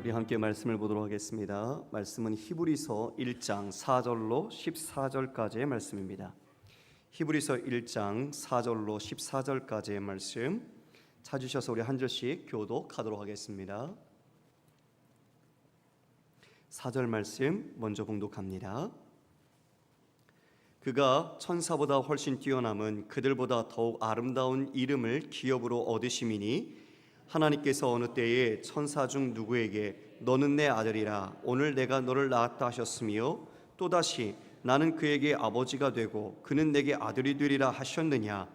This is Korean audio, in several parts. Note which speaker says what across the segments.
Speaker 1: 우리 함께 말씀을 보도록 하겠습니다. 말씀은 히브리서 1장 4절로 14절까지의 말씀입니다. 히브리서 1장 4절로 14절까지의 말씀 찾으셔서 우리 한 절씩 교독하도록 하겠습니다. 4절 말씀 먼저 봉독합니다. 그가 천사보다 훨씬 뛰어남은 그들보다 더욱 아름다운 이름을 기업으로 얻으심이니 하나님께서 어느 때에 천사 중 누구에게 너는 내 아들이라 오늘 내가 너를 낳았다 하셨으며 또다시 나는 그에게 아버지가 되고 그는 내게 아들이 되리라 하셨느냐.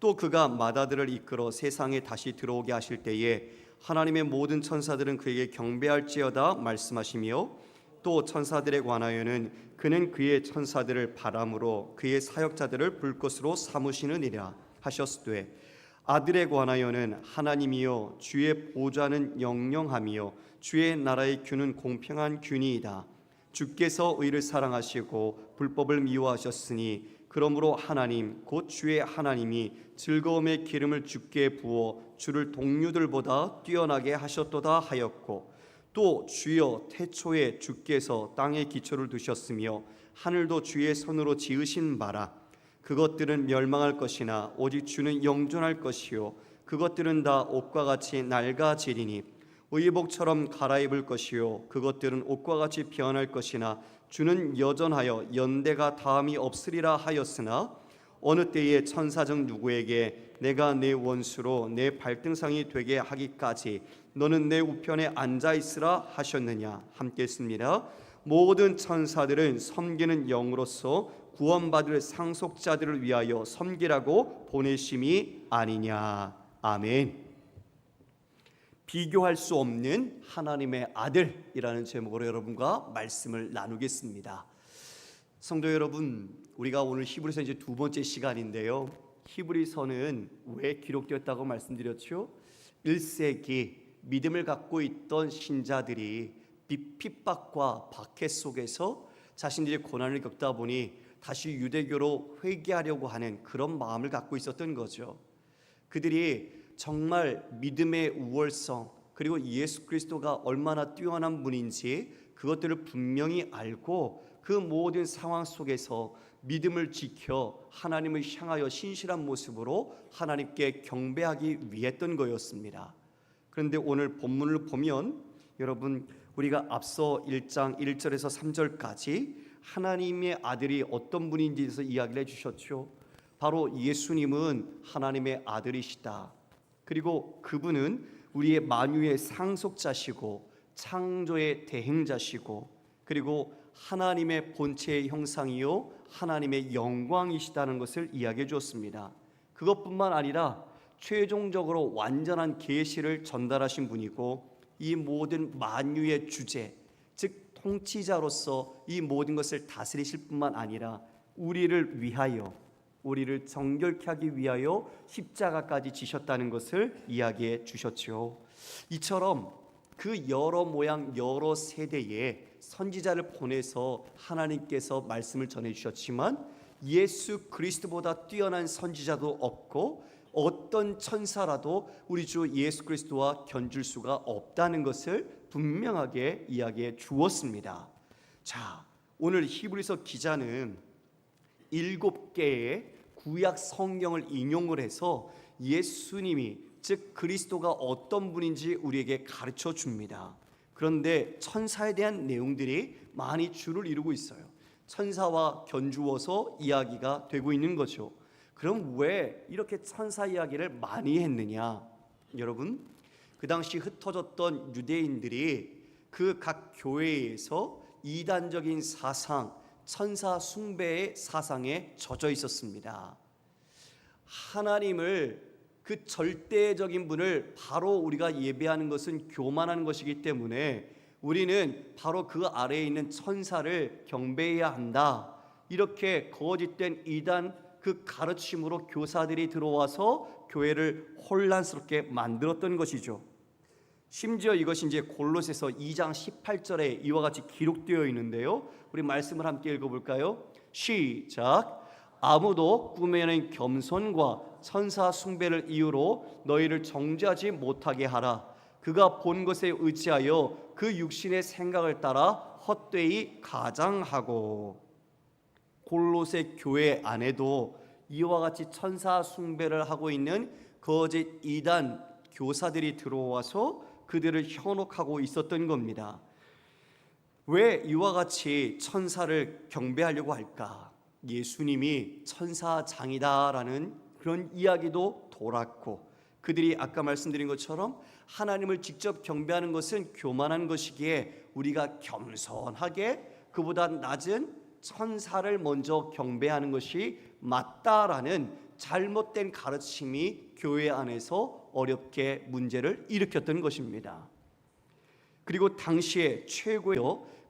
Speaker 1: 또 그가 맏아들을 이끌어 세상에 다시 들어오게 하실 때에 하나님의 모든 천사들은 그에게 경배할지어다 말씀하시며 또 천사들에 관하여는 그는 그의 천사들을 바람으로 그의 사역자들을 불꽃으로 삼으시느니라 하셨으되 아들에 관하여는 하나님이여 주의 보좌는 영영하며 주의 나라의 균은 공평한 균이이다. 주께서 의를 사랑하시고 불법을 미워하셨으니 그러므로 하나님 곧 주의 하나님이 즐거움의 기름을 주께 부어 주를 동류들보다 뛰어나게 하셨도다 하였고 또 주여 태초에 주께서 땅에 기초를 두셨으며 하늘도 주의 손으로 지으신 바라. 그것들은 멸망할 것이나 오직 주는 영존할 것이요 그것들은 다 옷과 같이 낡아지리니 의복처럼 갈아입을 것이요 그것들은 옷과 같이 변할 것이나 주는 여전하여 연대가 다함이 없으리라 하였으나 어느 때에 천사 중 누구에게 내가 내 원수로 내 발등상이 되게 하기까지 너는 내 우편에 앉아있으라 하셨느냐. 함께 했습니다. 모든 천사들은 섬기는 영으로서 구원받을 상속자들을 위하여 섬기라고 보내심이 아니냐. 아멘. 비교할 수 없는 하나님의 아들이라는 제목으로 여러분과 말씀을 나누겠습니다. 성도 여러분, 우리가 오늘 히브리서 이제 두 번째 시간인데요. 히브리서는 왜 기록되었다고 말씀드렸죠? 1세기 믿음을 갖고 있던 신자들이 핍박과 박해 속에서 자신들이 고난을 겪다 보니 다시 유대교로 회개하려고 하는 그런 마음을 갖고 있었던 거죠. 그들이 정말 믿음의 우월성 그리고 예수 그리스도가 얼마나 뛰어난 분인지 그것들을 분명히 알고 그 모든 상황 속에서 믿음을 지켜 하나님을 향하여 신실한 모습으로 하나님께 경배하기 위했던 거였습니다. 그런데 오늘 본문을 보면 여러분 우리가 앞서 1장 1절에서 3절까지 하나님의 아들이 어떤 분인지에 대해서 이야기를 해주셨죠. 바로 예수님은 하나님의 아들이시다. 그리고 그분은 우리의 만유의 상속자시고 창조의 대행자시고 그리고 하나님의 본체의 형상이요 하나님의 영광이시다는 것을 이야기해 주었습니다. 그것뿐만 아니라 최종적으로 완전한 계시를 전달하신 분이고 이 모든 만유의 주제 즉 통치자로서 이 모든 것을 다스리실 뿐만 아니라 우리를 위하여 우리를 정결케 하기 위하여 십자가까지 지셨다는 것을 이야기해 주셨죠. 이처럼 그 여러 모양 여러 세대의 선지자를 보내서 하나님께서 말씀을 전해 주셨지만 예수 그리스도보다 뛰어난 선지자도 없고 어떤 천사라도 우리 주 예수 그리스도와 견줄 수가 없다는 것을 분명하게 이야기해 주었습니다. 자, 오늘 히브리서 기자는 7개의 구약 성경을 인용을 해서 예수님이 즉 그리스도가 어떤 분인지 우리에게 가르쳐 줍니다. 그런데 천사에 대한 내용들이 많이 줄을 이루고 있어요. 천사와 견주어서 이야기가 되고 있는 거죠. 그럼 왜 이렇게 천사 이야기를 많이 했느냐? 여러분, 그 당시 흩어졌던 유대인들이 그 각 교회에서 이단적인 사상, 천사 숭배의 사상에 젖어 있었습니다. 하나님을 그 절대적인 분을 바로 우리가 예배하는 것은 교만한 것이기 때문에 우리는 바로 그 아래에 있는 천사를 경배해야 한다. 이렇게 거짓된 이단 그 가르침으로 교사들이 들어와서 교회를 혼란스럽게 만들었던 것이죠. 심지어 이것이 이제 골로새서 2장 18절에 이와 같이 기록되어 있는데요. 우리 말씀을 함께 읽어볼까요? 시작. 아무도 꿈에는 겸손과 천사 숭배를 이유로 너희를 정죄하지 못하게 하라. 그가 본 것에 의지하여 그 육신의 생각을 따라 헛되이 가장하고. 골로새 교회 안에도 이와 같이 천사 숭배를 하고 있는 거짓 이단 교사들이 들어와서 그들을 현혹하고 있었던 겁니다. 왜 이와 같이 천사를 경배하려고 할까? 예수님이 천사장이다라는 그런 이야기도 돌았고, 그들이 아까 말씀드린 것처럼 하나님을 직접 경배하는 것은 교만한 것이기에 우리가 겸손하게 그보다 낮은 천사를 먼저 경배하는 것이 맞다라는 잘못된 가르침이 교회 안에서 어렵게 문제를 일으켰던 것입니다. 그리고 당시에 최고의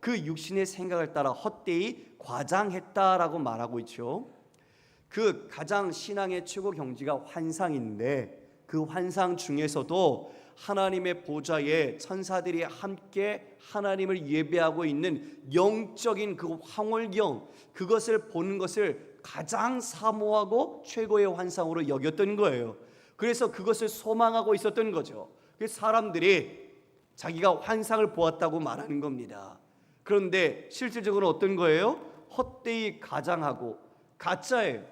Speaker 1: 그 육신의 생각을 따라 헛되이 과장했다라고 말하고 있죠. 그 가장 신앙의 최고 경지가 환상인데, 그 환상 중에서도 하나님의 보좌에 천사들이 함께 하나님을 예배하고 있는 영적인 그 황홀경, 그것을 보는 것을 가장 사모하고 최고의 환상으로 여겼던 거예요. 그래서 그것을 소망하고 있었던 거죠. 그래서 사람들이 자기가 환상을 보았다고 말하는 겁니다. 그런데 실질적으로 어떤 거예요? 헛되이 가장하고 가짜예요.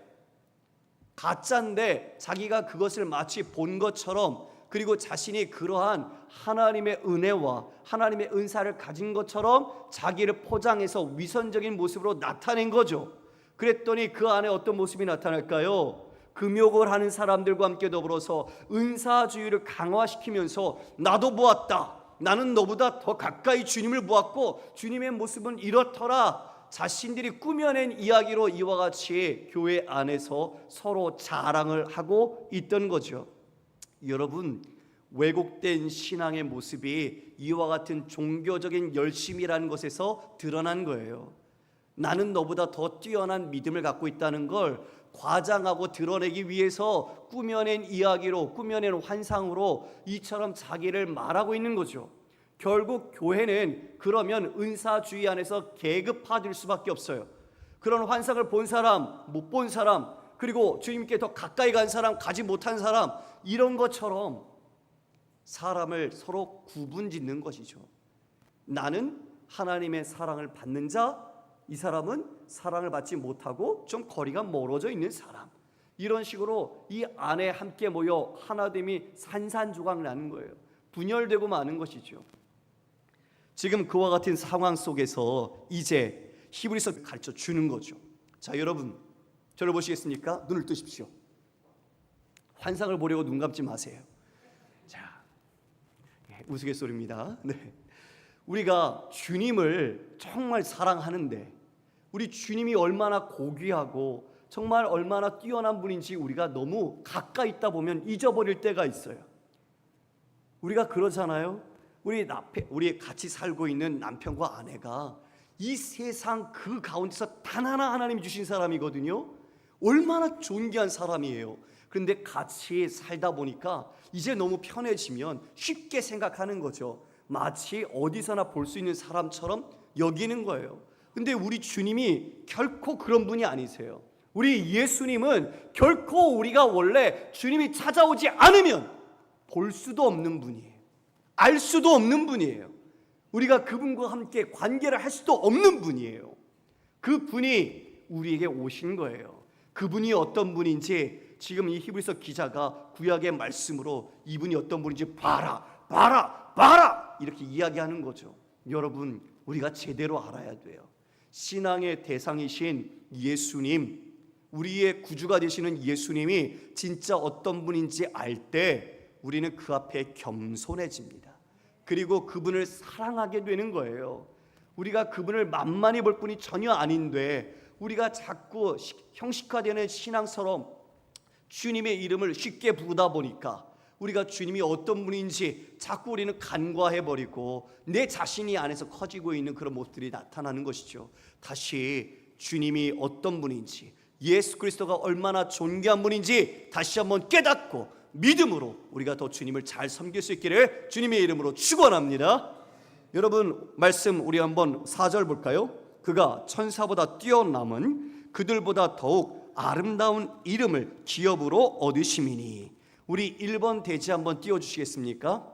Speaker 1: 가짜인데 자기가 그것을 마치 본 것처럼, 그리고 자신이 그러한 하나님의 은혜와 하나님의 은사를 가진 것처럼 자기를 포장해서 위선적인 모습으로 나타낸 거죠. 그랬더니 그 안에 어떤 모습이 나타날까요? 금욕을 하는 사람들과 함께 더불어서 은사주의를 강화시키면서 나도 보았다, 나는 너보다 더 가까이 주님을 보았고 주님의 모습은 이렇더라, 자신들이 꾸며낸 이야기로 이와 같이 교회 안에서 서로 자랑을 하고 있던 거죠. 여러분, 왜곡된 신앙의 모습이 이와 같은 종교적인 열심이라는 것에서 드러난 거예요. 나는 너보다 더 뛰어난 믿음을 갖고 있다는 걸 과장하고 드러내기 위해서 꾸며낸 이야기로, 꾸며낸 환상으로 이처럼 자기를 말하고 있는 거죠. 결국 교회는 그러면 은사주의 안에서 계급화될 수밖에 없어요. 그런 환상을 본 사람, 못 본 사람, 그리고 주님께 더 가까이 간 사람, 가지 못한 사람, 이런 것처럼 사람을 서로 구분짓는 것이죠. 나는 하나님의 사랑을 받는 자, 이 사람은 사랑을 받지 못하고 좀 거리가 멀어져 있는 사람, 이런 식으로 이 안에 함께 모여 하나됨이 산산조각 나는 거예요. 분열되고 마는 것이죠. 지금 그와 같은 상황 속에서 이제 히브리서 가르쳐 주는 거죠. 자, 여러분, 저를 보시겠습니까? 눈을 뜨십시오. 환상을 보려고 눈 감지 마세요. 자, 우스갯소리입니다. 네. 우리가 주님을 정말 사랑하는데, 우리 주님이 얼마나 고귀하고 정말 얼마나 뛰어난 분인지 우리가 너무 가까이 있다 보면 잊어버릴 때가 있어요. 우리가 그러잖아요. 우리 같이 살고 있는 남편과 아내가 이 세상 그 가운데서 단 하나 하나님이 주신 사람이거든요. 얼마나 존귀한 사람이에요. 그런데 같이 살다 보니까 이제 너무 편해지면 쉽게 생각하는 거죠. 마치 어디서나 볼 수 있는 사람처럼 여기는 거예요. 근데 우리 주님이 결코 그런 분이 아니세요. 우리 예수님은 결코 우리가 원래 주님이 찾아오지 않으면 볼 수도 없는 분이에요. 알 수도 없는 분이에요. 우리가 그분과 함께 관계를 할 수도 없는 분이에요. 그 분이 우리에게 오신 거예요. 그분이 어떤 분인지 지금 이 히브리서 기자가 구약의 말씀으로 이분이 어떤 분인지 봐라, 봐라, 봐라, 이렇게 이야기하는 거죠. 여러분, 우리가 제대로 알아야 돼요. 신앙의 대상이신 예수님, 우리의 구주가 되시는 예수님이 진짜 어떤 분인지 알 때 우리는 그 앞에 겸손해집니다. 그리고 그분을 사랑하게 되는 거예요. 우리가 그분을 만만히 볼 뿐이 전혀 아닌데 우리가 자꾸 형식화되는 신앙처럼 주님의 이름을 쉽게 부르다 보니까 우리가 주님이 어떤 분인지 자꾸 우리는 간과해버리고 내 자신이 안에서 커지고 있는 그런 모습들이 나타나는 것이죠. 다시 주님이 어떤 분인지, 예수 그리스도가 얼마나 존귀한 분인지 다시 한번 깨닫고 믿음으로 우리가 더 주님을 잘 섬길 수 있기를 주님의 이름으로 축원합니다. 여러분, 말씀 우리 한번 4절 볼까요? 그가 천사보다 뛰어남은 그들보다 더욱 아름다운 이름을 기업으로 얻으심이니. 우리 1번 대지 한번 띄워주시겠습니까?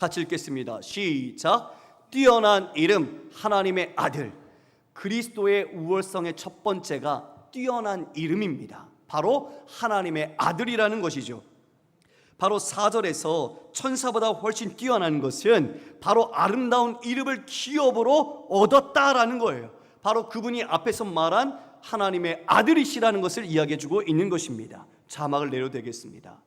Speaker 1: 같이 읽겠습니다. 시작. 뛰어난 이름, 하나님의 아들. 그리스도의 우월성의 첫 번째가 뛰어난 이름입니다. 바로 하나님의 아들이라는 것이죠. 바로 4절에서 천사보다 훨씬 뛰어난 것은 바로 아름다운 이름을 기업으로 얻었다라는 거예요. 바로 그분이 앞에서 말한 하나님의 아들이시라는 것을 이야기해주고 있는 것입니다. 자막을 내려도 되겠습니다.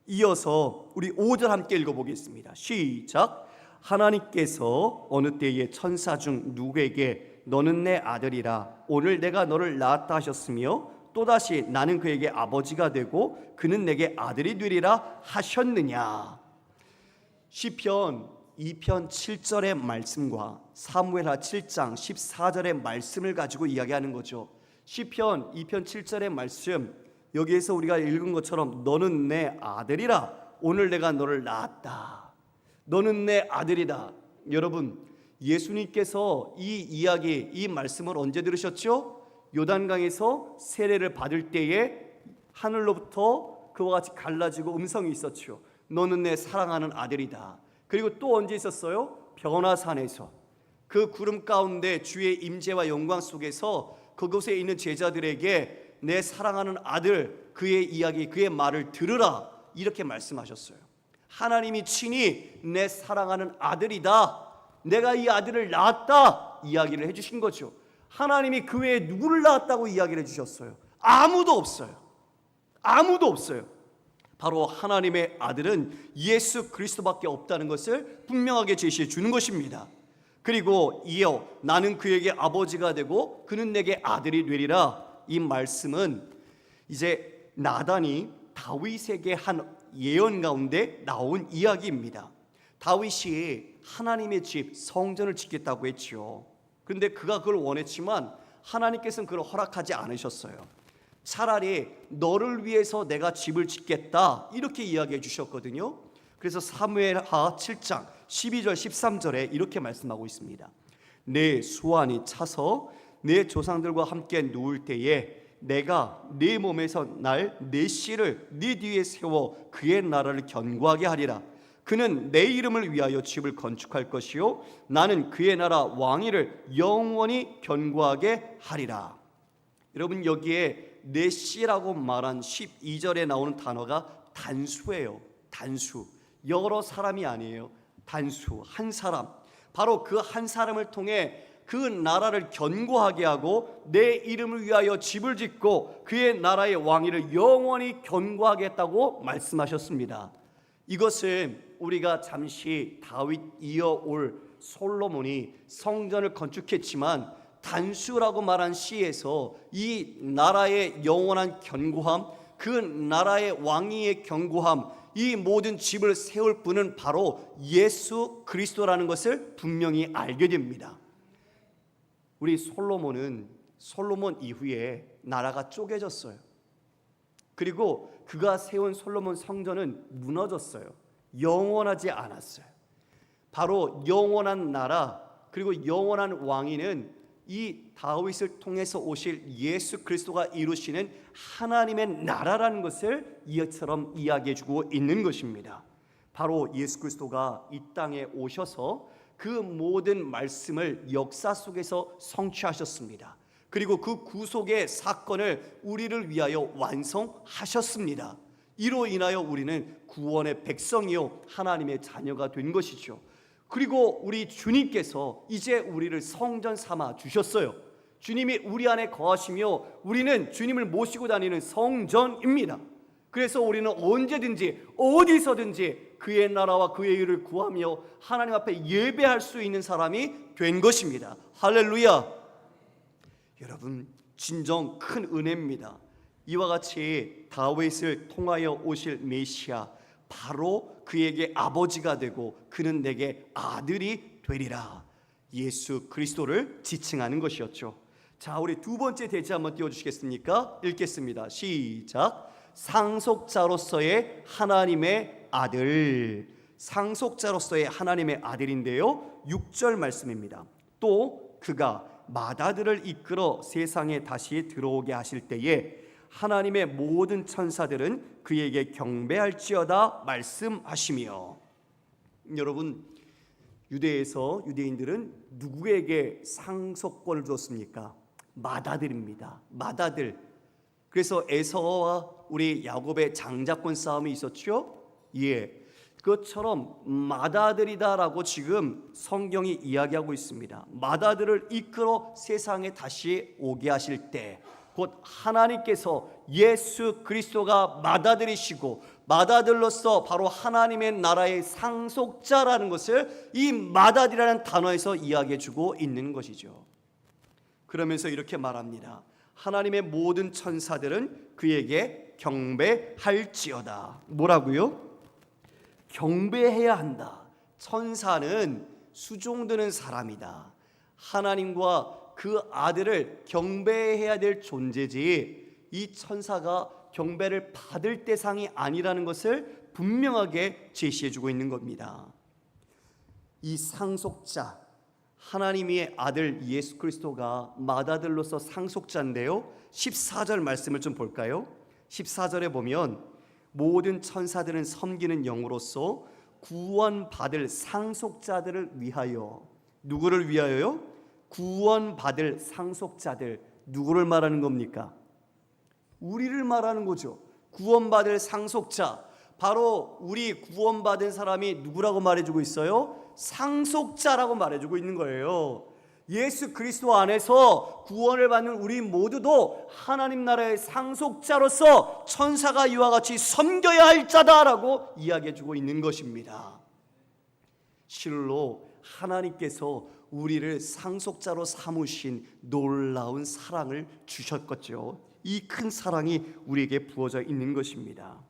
Speaker 1: 이어서 우리 5절 함께 읽어보겠습니다. 시작. 하나님께서 어느 때에 천사 중 누구에게 너는 내 아들이라 오늘 내가 너를 낳았다 하셨으며 또다시 나는 그에게 아버지가 되고 그는 내게 아들이 되리라 하셨느냐. 시편 2편 7절의 말씀과 사무엘하 7장 14절의 말씀을 가지고 이야기하는 거죠. 시편 2편 7절의 말씀, 여기에서 우리가 읽은 것처럼 너는 내 아들이라 오늘 내가 너를 낳았다. 너는 내 아들이다. 여러분, 예수님께서 이 이야기, 이 말씀을 언제 들으셨죠? 요단강에서 세례를 받을 때에 하늘로부터 그와 같이 갈라지고 음성이 있었죠. 너는 내 사랑하는 아들이다. 그리고 또 언제 있었어요? 변화산에서 그 구름 가운데 주의 임재와 영광 속에서 그곳에 있는 제자들에게 내 사랑하는 아들, 그의 이야기, 그의 말을 들으라, 이렇게 말씀하셨어요. 하나님이 친히 내 사랑하는 아들이다, 내가 이 아들을 낳았다 이야기를 해주신 거죠. 하나님이 그 외에 누구를 낳았다고 이야기를 해주셨어요? 아무도 없어요. 아무도 없어요. 바로 하나님의 아들은 예수 그리스도밖에 없다는 것을 분명하게 제시해 주는 것입니다. 그리고 이어 나는 그에게 아버지가 되고 그는 내게 아들이 되리라, 이 말씀은 이제 나단이 다윗에게 한 예언 가운데 나온 이야기입니다. 다윗이 하나님의 집 성전을 짓겠다고 했죠. 그런데 그가 그걸 원했지만 하나님께서는 그걸 허락하지 않으셨어요. 차라리 너를 위해서 내가 집을 짓겠다, 이렇게 이야기해 주셨거든요. 그래서 사무엘하 7장 12절 13절에 이렇게 말씀하고 있습니다. 내 수완이 차서 내 조상들과 함께 누울 때에 내가 네 몸에서 날 내 씨를 네 뒤에 세워 그의 나라를 견고하게 하리라. 그는 내 이름을 위하여 집을 건축할 것이요 나는 그의 나라 왕위를 영원히 견고하게 하리라. 여러분, 여기에 내 씨라고 말한 12절에 나오는 단어가 단수예요. 단수. 여러 사람이 아니에요. 단수, 한 사람. 바로 그 한 사람을 통해 그 나라를 견고하게 하고 내 이름을 위하여 집을 짓고 그의 나라의 왕위를 영원히 견고하게 했다고 말씀하셨습니다. 이것은 우리가 잠시 다윗 이어올 솔로몬이 성전을 건축했지만 단수라고 말한 시에서 이 나라의 영원한 견고함, 그 나라의 왕위의 견고함, 이 모든 집을 세울 분은 바로 예수 그리스도라는 것을 분명히 알게 됩니다. 우리 솔로몬 이후에 나라가 쪼개졌어요. 그리고 그가 세운 솔로몬 성전은 무너졌어요. 영원하지 않았어요. 바로 영원한 나라, 그리고 영원한 왕위는 이 다윗을 통해서 오실 예수 그리스도가 이루시는 하나님의 나라라는 것을 이처럼 이야기해주고 있는 것입니다. 바로 예수 그리스도가 이 땅에 오셔서 그 모든 말씀을 역사 속에서 성취하셨습니다. 그리고 그 구속의 사건을 우리를 위하여 완성하셨습니다. 이로 인하여 우리는 구원의 백성이요 하나님의 자녀가 된 것이죠. 그리고 우리 주님께서 이제 우리를 성전 삼아 주셨어요. 주님이 우리 안에 거하시며 우리는 주님을 모시고 다니는 성전입니다. 그래서 우리는 언제든지 어디서든지 그의 나라와 그의 일을 구하며 하나님 앞에 예배할 수 있는 사람이 된 것입니다. 할렐루야. 여러분, 진정 큰 은혜입니다. 이와 같이 다윗을 통하여 오실 메시아, 바로 그에게 아버지가 되고 그는 내게 아들이 되리라, 예수 그리스도를 지칭하는 것이었죠. 자, 우리 두 번째 대지 한번 띄워주시겠습니까? 읽겠습니다. 시작. 상속자로서의 하나님의 아들. 상속자로서의 하나님의 아들인데요, 6절 말씀입니다. 또 그가 마다들을 이끌어 세상에 다시 들어오게 하실 때에 하나님의 모든 천사들은 그에게 경배할지어다 말씀하시며. 여러분, 유대인들은 누구에게 상속권을 줬습니까? 맏아들입니다. 맏아들. 그래서 에서와 우리 야곱의 장자권 싸움이 있었죠? 예. 그것처럼 맏아들이다라고 지금 성경이 이야기하고 있습니다. 맏아들을 이끌어 세상에 다시 오게 하실 때 곧 하나님께서 예수 그리스도가 맏아들이시고 맏아들로서 바로 하나님의 나라의 상속자라는 것을 이 맏아들이라는 단어에서 이야기해 주고 있는 것이죠. 그러면서 이렇게 말합니다. 하나님의 모든 천사들은 그에게 경배할지어다. 뭐라고요? 경배해야 한다. 천사는 수종드는 사람이다. 하나님과 그 아들을 경배해야 될 존재지 이 천사가 경배를 받을 대상이 아니라는 것을 분명하게 제시해주고 있는 겁니다. 이 상속자 하나님의 아들 예수 그리스도가 맏아들로서 상속자인데요, 14절 말씀을 좀 볼까요? 14절에 보면 모든 천사들은 섬기는 영으로서 구원받을 상속자들을 위하여. 누구를 위하여요? 구원받을 상속자들. 누구를 말하는 겁니까? 우리를 말하는 거죠. 구원받을 상속자. 바로 우리 구원받은 사람이 누구라고 말해주고 있어요? 상속자라고 말해주고 있는 거예요. 예수 그리스도 안에서 구원을 받는 우리 모두도 하나님 나라의 상속자로서 천사가 이와 같이 섬겨야 할 자다라고 이야기해주고 있는 것입니다. 실로 하나님께서 우리를 상속자로 삼으신 놀라운 사랑을 주셨겠죠. 이 큰 사랑이 우리에게 부어져 있는 것입니다.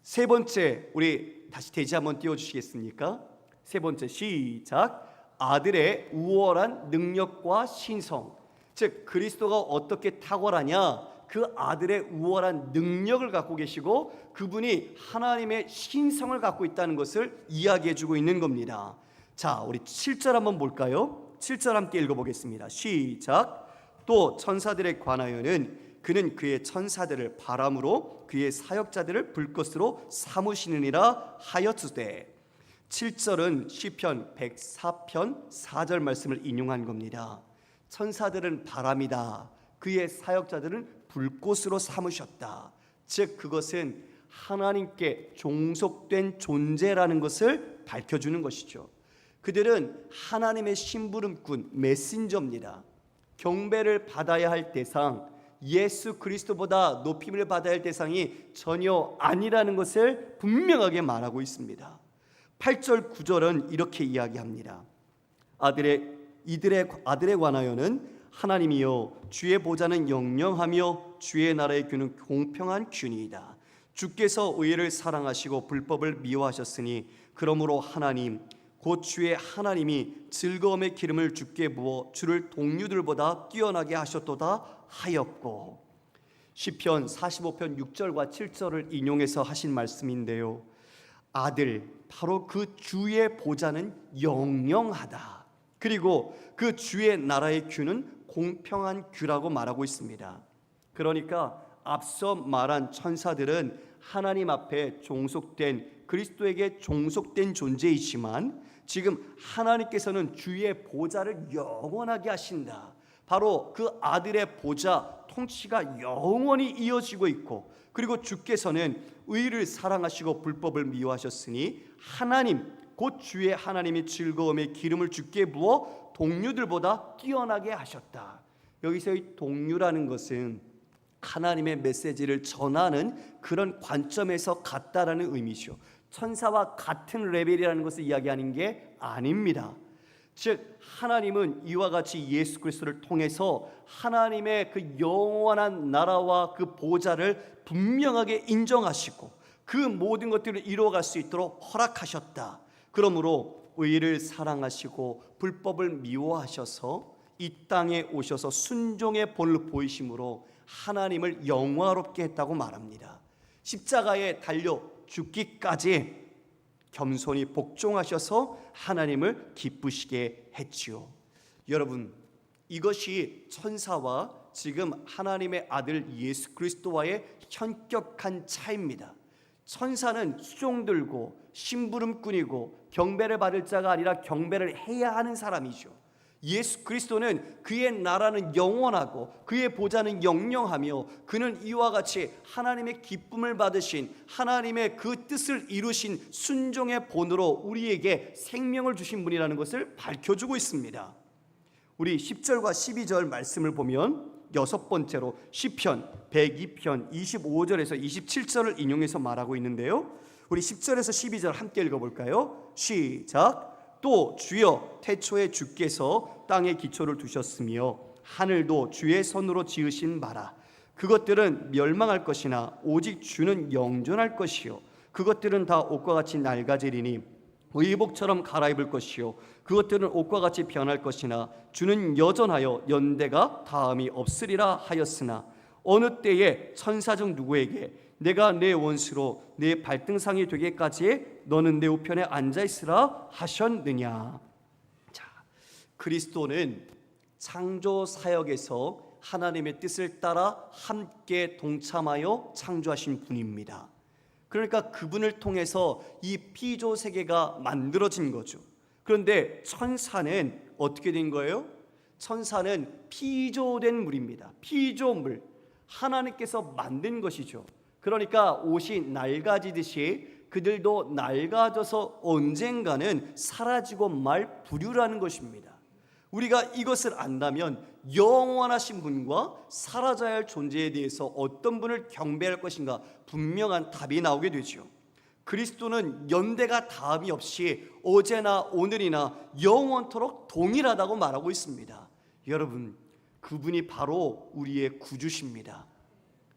Speaker 1: 세 번째, 우리 다시 대지 한번 띄워주시겠습니까? 세 번째, 시작. 아들의 우월한 능력과 신성. 즉 그리스도가 어떻게 탁월하냐, 그 아들의 우월한 능력을 갖고 계시고 그분이 하나님의 신성을 갖고 있다는 것을 이야기해주고 있는 겁니다. 자, 우리 7절 한번 볼까요? 7절 함께 읽어보겠습니다. 시작. 또 천사들에 관하여는 그는 그의 천사들을 바람으로 그의 사역자들을 불꽃으로 삼으시느니라 하였으되. 7절은 시편 104편 4절 말씀을 인용한 겁니다. 천사들은 바람이다, 그의 사역자들은 불꽃으로 삼으셨다. 즉 그것은 하나님께 종속된 존재라는 것을 밝혀주는 것이죠. 그들은 하나님의 심부름꾼, 메신저입니다. 경배를 받아야 할 대상, 예수 그리스도보다 높임을 받아야 할 대상이 전혀 아니라는 것을 분명하게 말하고 있습니다. 8절 9절은 이렇게 이야기합니다. 이들의 아들에 관하여는 하나님이여 주의 보좌는 영영하며 주의 나라의 균은 공평한 균이다. 주께서 의를 사랑하시고 불법을 미워하셨으니 그러므로 하나님 곧 주의 하나님이 즐거움의 기름을 주께 부어 주를 동류들보다 뛰어나게 하셨도다 하였고. 시편 45편 6절과 7절을 인용해서 하신 말씀인데요, 아들, 바로 그 주의 보좌는 영영하다. 그리고 그 주의 나라의 규는 공평한 규라고 말하고 있습니다. 그러니까 앞서 말한 천사들은 하나님 앞에 종속된, 그리스도에게 종속된 존재이지만 지금 하나님께서는 주의 보좌를 영원하게 하신다. 바로 그 아들의 보좌 통치가 영원히 이어지고 있고, 그리고 주께서는 의를 사랑하시고 불법을 미워하셨으니 하나님 곧 주의 하나님이 즐거움의 기름을 주께 부어 동류들보다 뛰어나게 하셨다. 여기서의 동류라는 것은 하나님의 메시지를 전하는 그런 관점에서 같다라는 의미죠. 천사와 같은 레벨이라는 것을 이야기하는 게 아닙니다. 즉 하나님은 이와 같이 예수 그리스도를 통해서 하나님의 그 영원한 나라와 그 보좌를 분명하게 인정하시고 그 모든 것들을 이루어갈 수 있도록 허락하셨다. 그러므로 의를 사랑하시고 불법을 미워하셔서 이 땅에 오셔서 순종의 본을 보이심으로 하나님을 영화롭게 했다고 말합니다. 십자가에 달려 죽기까지 겸손히 복종하셔서 하나님을 기쁘시게 했지요. 여러분, 이것이 천사와 지금 하나님의 아들 예수 그리스도와의 현격한 차이입니다. 천사는 수종 들고 심부름꾼이고 경배를 받을 자가 아니라 경배를 해야 하는 사람이죠. 예수 그리스도는 그의 나라는 영원하고 그의 보좌는 영영하며 그는 이와 같이 하나님의 기쁨을 받으신 하나님의 그 뜻을 이루신 순종의 본으로 우리에게 생명을 주신 분이라는 것을 밝혀주고 있습니다. 우리 10절과 12절 말씀을 보면 여섯 번째로 시편 102편 25절에서 27절을 인용해서 말하고 있는데요, 우리 10절에서 12절 함께 읽어볼까요? 시작. 또 주여 태초에 주께서 땅에 기초를 두셨으며 하늘도 주의 손으로 지으신 바라. 그것들은 멸망할 것이나 오직 주는 영존할 것이요 그것들은 다 옷과 같이 낡아지리니 의복처럼 갈아입을 것이요 그것들은 옷과 같이 변할 것이나 주는 여전하여 연대가 다음이 없으리라 하였으나 어느 때에 천사 중 누구에게 내가 내 원수로 내 발등상이 되기까지 너는 내 우편에 앉아있으라 하셨느냐. 자, 그리스도는 창조 사역에서 하나님의 뜻을 따라 함께 동참하여 창조하신 분입니다. 그러니까 그분을 통해서 이 피조 세계가 만들어진 거죠. 그런데 천사는 어떻게 된 거예요? 천사는 피조된 물입니다. 피조물, 하나님께서 만든 것이죠. 그러니까 옷이 낡아지듯이 그들도 낡아져서 언젠가는 사라지고 말 부류라는 것입니다. 우리가 이것을 안다면 영원하신 분과 사라져야 할 존재에 대해서 어떤 분을 경배할 것인가 분명한 답이 나오게 되죠. 그리스도는 연대가 다함이 없이 어제나 오늘이나 영원토록 동일하다고 말하고 있습니다. 여러분, 그분이 바로 우리의 구주십니다.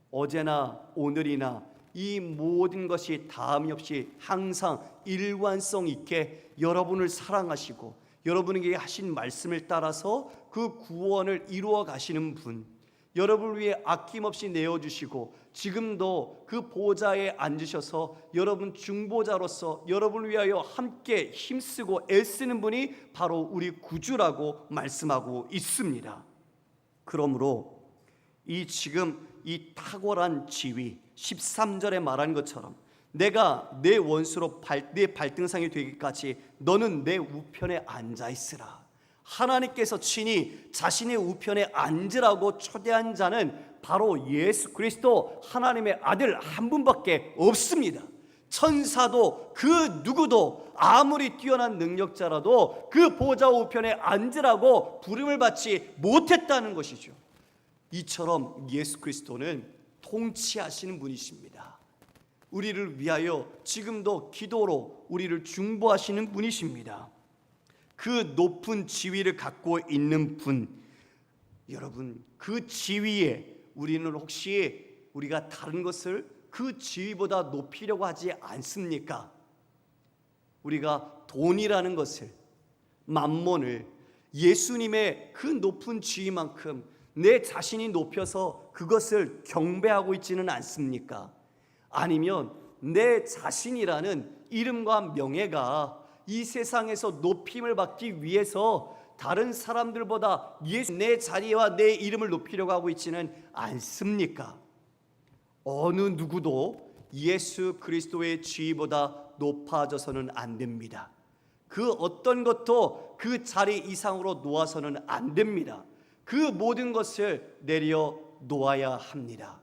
Speaker 1: 어제나 오늘이나 이 모든 것이 다함이 없이 항상 일관성 있게 여러분을 사랑하시고 여러분에게 하신 말씀을 따라서 그 구원을 이루어 가시는 분, 여러분을 위해 아낌없이 내어주시고 지금도 그 보좌에 앉으셔서 여러분 중보자로서 여러분을 위하여 함께 힘쓰고 애쓰는 분이 바로 우리 구주라고 말씀하고 있습니다. 그러므로 지금 이 탁월한 지위 13절에 말한 것처럼 내가 내 원수로 내 발등상이 되기까지 너는 내 우편에 앉아있으라. 하나님께서 친히 자신의 우편에 앉으라고 초대한 자는 바로 예수 그리스도 하나님의 아들 한 분밖에 없습니다. 천사도 그 누구도 아무리 뛰어난 능력자라도 그 보좌 우편에 앉으라고 부름을 받지 못했다는 것이죠. 이처럼 예수 그리스도는 통치하시는 분이십니다. 우리를 위하여 지금도 기도로 우리를 중보하시는 분이십니다. 그 높은 지위를 갖고 있는 분, 여러분, 그 지위에 우리는 혹시 우리가 다른 것을 그 지위보다 높이려고 하지 않습니까? 우리가 돈이라는 것을, 만몬을 예수님의 그 높은 지위만큼 내 자신이 높여서 그것을 경배하고 있지는 않습니까? 아니면 내 자신이라는 이름과 명예가 이 세상에서 높임을 받기 위해서 다른 사람들보다 내 자리와 내 이름을 높이려고 하고 있지는 않습니까? 어느 누구도 예수 그리스도의 지위보다 높아져서는 안 됩니다. 그 어떤 것도 그 자리 이상으로 놓아서는 안 됩니다. 그 모든 것을 내려 놓아야 합니다.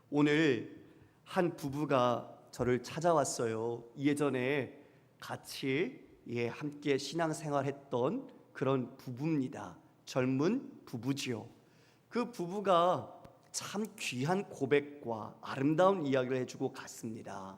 Speaker 1: 오늘 한 부부가 저를 찾아왔어요. 예전에 같이 함께 신앙생활했던 그런 부부입니다. 젊은 부부지요. 그 부부가 참 귀한 고백과 아름다운 이야기를 해주고 갔습니다.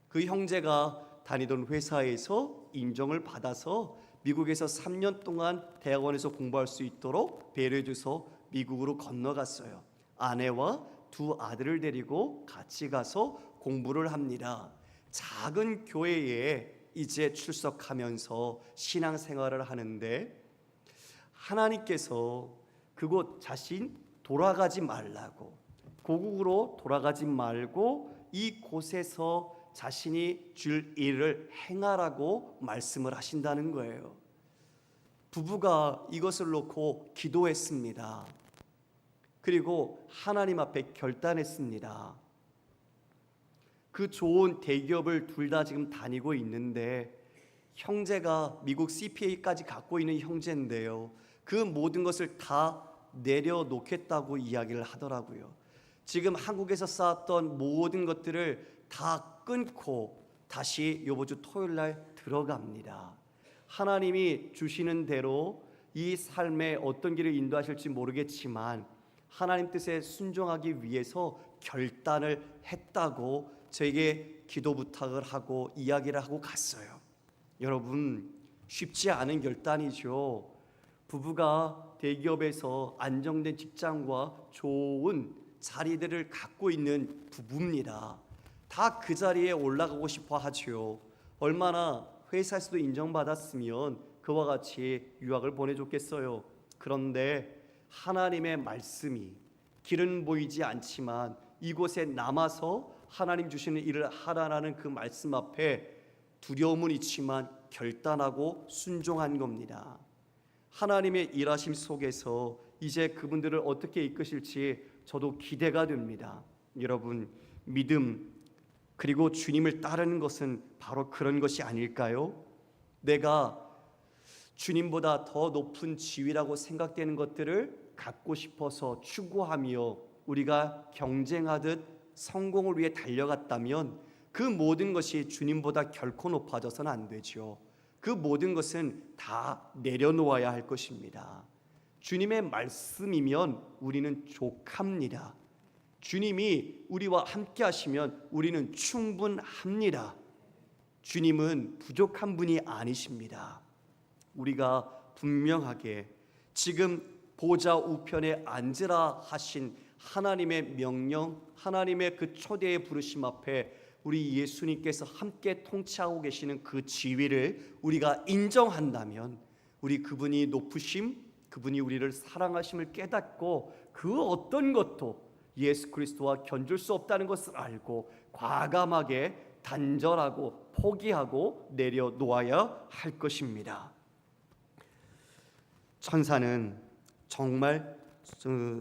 Speaker 1: 그 형제가 다니던 회사에서 인정을 받아서 미국에서 3년 동안 대학원에서 공부할 수 있도록 배려해줘서 미국으로 건너갔어요. 아내와 두 아들을 데리고 같이 가서 공부를 합니다. 작은 교회에 이제 출석하면서 신앙생활을 하는데 하나님께서 그곳 자신 돌아가지 말라고, 고국으로 돌아가지 말고 이곳에서 자신이 줄 일을 행하라고 말씀을 하신다는 거예요. 부부가 이것을 놓고 기도했습니다. 그리고 하나님 앞에 결단했습니다. 그 좋은 대기업을 둘 다 지금 다니고 있는데 형제가 미국 CPA까지 갖고 있는 형제인데요. 그 모든 것을 다 내려놓겠다고 이야기를 하더라고요. 지금 한국에서 쌓았던 모든 것들을 다 끊고 다시 이번 주 토요일 날 들어갑니다. 하나님이 주시는 대로 이 삶에 어떤 길을 인도하실지 모르겠지만 하나님 뜻에 순종하기 위해서 결단을 했다고 저에게 기도 부탁을 하고 이야기를 하고 갔어요. 여러분, 쉽지 않은 결단이죠. 부부가 대기업에서 안정된 직장과 좋은 자리들을 갖고 있는 부부입니다. 다 그 자리에 올라가고 싶어 하지요. 얼마나 회사에서도 인정받았으면 그와 같이 유학을 보내줬겠어요. 그런데 하나님의 말씀이 길은 보이지 않지만 이곳에 남아서 하나님 주시는 일을 하라라는 그 말씀 앞에 두려움은 있지만 결단하고 순종한 겁니다. 하나님의 일하심 속에서 이제 그분들을 어떻게 이끄실지 저도 기대가 됩니다. 여러분, 믿음 그리고 주님을 따르는 것은 바로 그런 것이 아닐까요? 내가 주님보다 더 높은 지위라고 생각되는 것들을 갖고 싶어서 추구하며 우리가 경쟁하듯 성공을 위해 달려갔다면 그 모든 것이 주님보다 결코 높아져서는 안 되죠. 그 모든 것은 다 내려놓아야 할 것입니다. 주님의 말씀이면 우리는 족합니다. 주님이 우리와 함께 하시면 우리는 충분합니다. 주님은 부족한 분이 아니십니다. 우리가 분명하게 지금 보좌 우편에 앉으라 하신 하나님의 명령, 하나님의 그 초대의 부르심 앞에 우리 예수님께서 함께 통치하고 계시는 그 지위를 우리가 인정한다면 우리 그분이 높으심, 그분이 우리를 사랑하심을 깨닫고 그 어떤 것도 예수 그리스도와 견줄 수 없다는 것을 알고 과감하게 단절하고 포기하고 내려놓아야 할 것입니다. 천사는 정말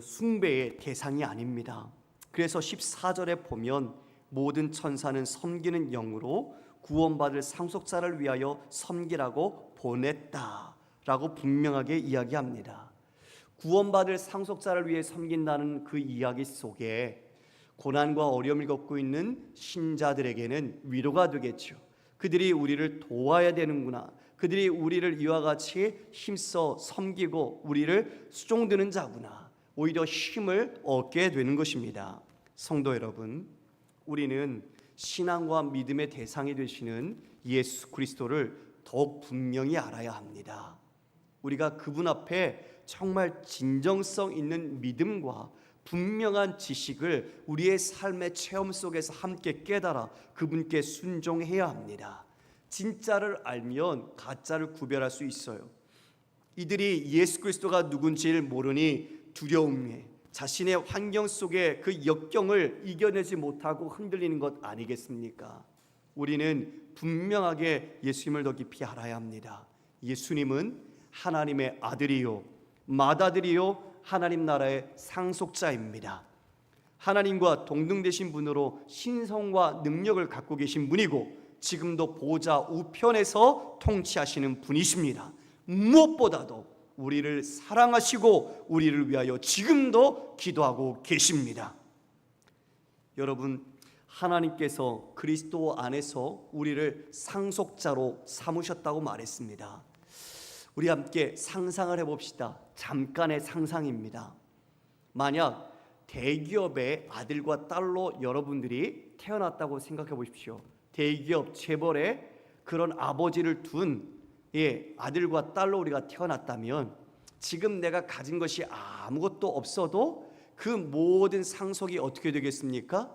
Speaker 1: 숭배의 대상이 아닙니다. 그래서 14절에 보면 모든 천사는 섬기는 영으로 구원받을 상속자를 위하여 섬기라고 보냈다라고 분명하게 이야기합니다. 구원받을 상속자를 위해 섬긴다는 그 이야기 속에 고난과 어려움을 겪고 있는 신자들에게는 위로가 되겠죠. 그들이 우리를 도와야 되는구나. 그들이 우리를 이와 같이 힘써 섬기고 우리를 수종드는 자구나. 오히려 힘을 얻게 되는 것입니다. 성도 여러분, 우리는 신앙과 믿음의 대상이 되시는 예수 그리스도를 더욱 분명히 알아야 합니다. 우리가 그분 앞에 정말 진정성 있는 믿음과 분명한 지식을 우리의 삶의 체험 속에서 함께 깨달아 그분께 순종해야 합니다. 진짜를 알면 가짜를 구별할 수 있어요. 이들이 예수 그리스도가 누군지를 모르니 두려움에 자신의 환경 속에 그 역경을 이겨내지 못하고 흔들리는 것 아니겠습니까? 우리는 분명하게 예수님을 더 깊이 알아야 합니다. 예수님은 하나님의 아들이요 맏아들이요 하나님 나라의 상속자입니다. 하나님과 동등되신 분으로 신성과 능력을 갖고 계신 분이고 지금도 보좌 우편에서 통치하시는 분이십니다. 무엇보다도 우리를 사랑하시고 우리를 위하여 지금도 기도하고 계십니다. 여러분, 하나님께서 그리스도 안에서 우리를 상속자로 삼으셨다고 말했습니다. 우리 함께 상상을 해봅시다. 잠깐의 상상입니다. 만약 대기업의 아들과 딸로 여러분들이 태어났다고 생각해 보십시오. 대기업 재벌의 그런 아버지를 둔 아들과 딸로 우리가 태어났다면 지금 내가 가진 것이 아무것도 없어도 그 모든 상속이 어떻게 되겠습니까?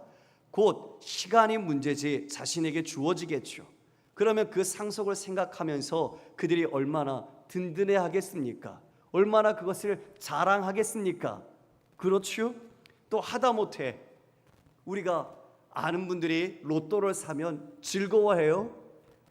Speaker 1: 곧 시간이 문제지 자신에게 주어지겠죠. 그러면 그 상속을 생각하면서 그들이 얼마나 든든해 하겠습니까? 얼마나 그것을 자랑하겠습니까? 그렇죠? 또 하다못해 우리가 아는 분들이 로또를 사면 즐거워해요.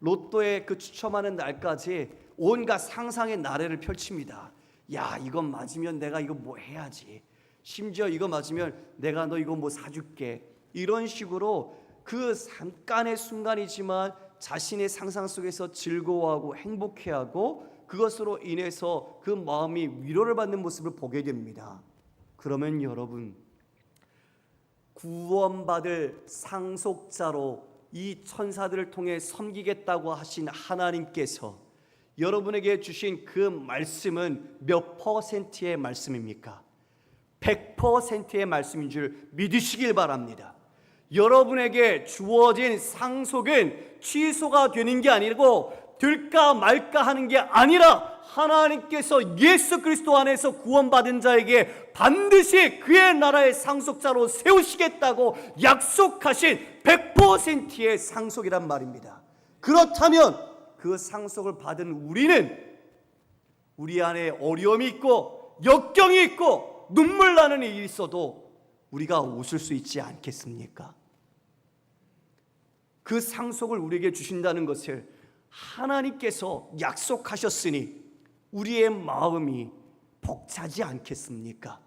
Speaker 1: 로또에 그 추첨하는 날까지 온갖 상상의 나래를 펼칩니다. 야, 이거 맞으면 내가 이거 뭐 해야지. 심지어 이거 맞으면 내가 너 이거 뭐 사줄게. 이런 식으로 그 잠깐의 순간이지만 자신의 상상 속에서 즐거워하고 행복해하고 그것으로 인해서 그 마음이 위로를 받는 모습을 보게 됩니다. 그러면 여러분, 구원받을 상속자로 이 천사들을 통해 섬기겠다고 하신 하나님께서 여러분에게 주신 그 말씀은 몇 퍼센트의 말씀입니까? 100%의 말씀인 줄 믿으시길 바랍니다. 여러분에게 주어진 상속은 취소가 되는 게 아니고 될까 말까 하는 게 아니라 하나님께서 예수 그리스도 안에서 구원받은 자에게 반드시 그의 나라의 상속자로 세우시겠다고 약속하신 100%의 상속이란 말입니다. 그렇다면 그 상속을 받은 우리는 우리 안에 어려움이 있고 역경이 있고 눈물 나는 일이 있어도 우리가 웃을 수 있지 않겠습니까? 그 상속을 우리에게 주신다는 것을 하나님께서 약속하셨으니 우리의 마음이 벅차지 않겠습니까?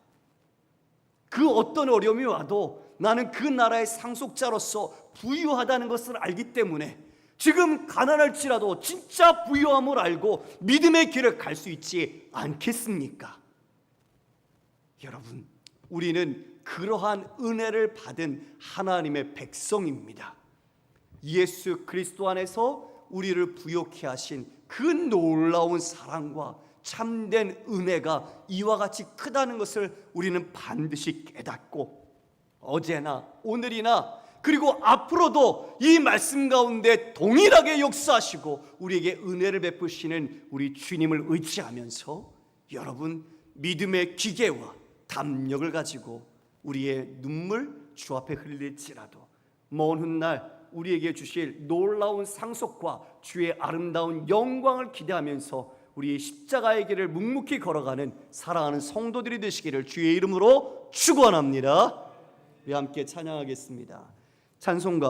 Speaker 1: 그 어떤 어려움이 와도 나는 그 나라의 상속자로서 부유하다는 것을 알기 때문에 지금 가난할지라도 진짜 부유함을 알고 믿음의 길을 갈 수 있지 않겠습니까? 여러분, 우리는 그러한 은혜를 받은 하나님의 백성입니다. 예수 그리스도 안에서 우리를 부요케 하신 그 놀라운 사랑과 참된 은혜가 이와 같이 크다는 것을 우리는 반드시 깨닫고 어제나 오늘이나 그리고 앞으로도 이 말씀 가운데 동일하게 역사하시고 우리에게 은혜를 베푸시는 우리 주님을 의지하면서 여러분, 믿음의 기계와 담력을 가지고 우리의 눈물 주 앞에 흘릴지라도 먼 훗날 우리에게 주실 놀라운 상속과 주의 아름다운 영광을 기대하면서 우리의 십자가의 길을 묵묵히 걸어가는 사랑하는 성도들이 되시기를 주의 이름으로 축원합니다. 우리 함께 찬양하겠습니다. 찬송가